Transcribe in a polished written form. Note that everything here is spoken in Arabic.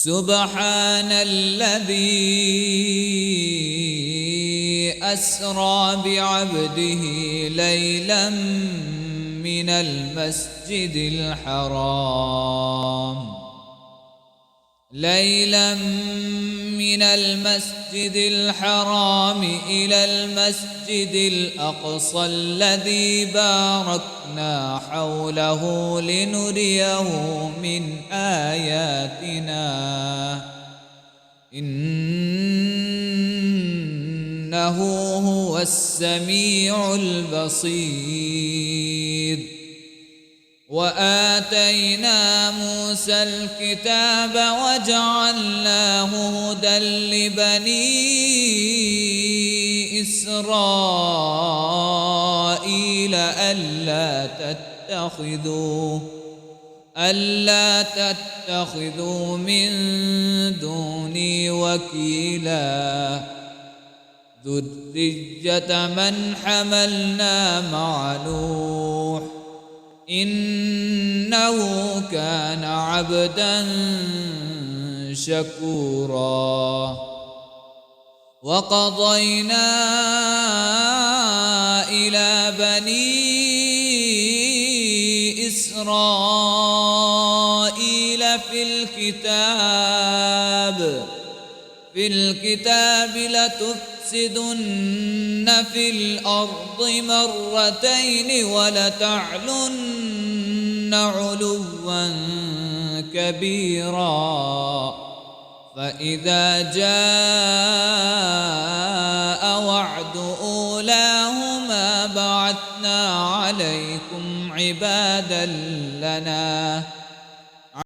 سبحان الذي أسرى بعبده ليلا من المسجد الحرام إلى المسجد الأقصى الذي باركنا حوله لنريه من آياتنا إنه هو السميع البصير. وآتينا موسى الكتاب وجعلناه هدى لبني إسرائيل ألا تتخذوا من دوني وكيلا ذرية من حملنا مع نوح إنه كان عبدا شكورا. وقضينا إلى بني إسرائيل في الكتاب لتفسدن في الأرض مرتين ولتعلن علوا كبيرا. فإذا جاء وعد أولاهما بعثنا عليكم عبادا لنا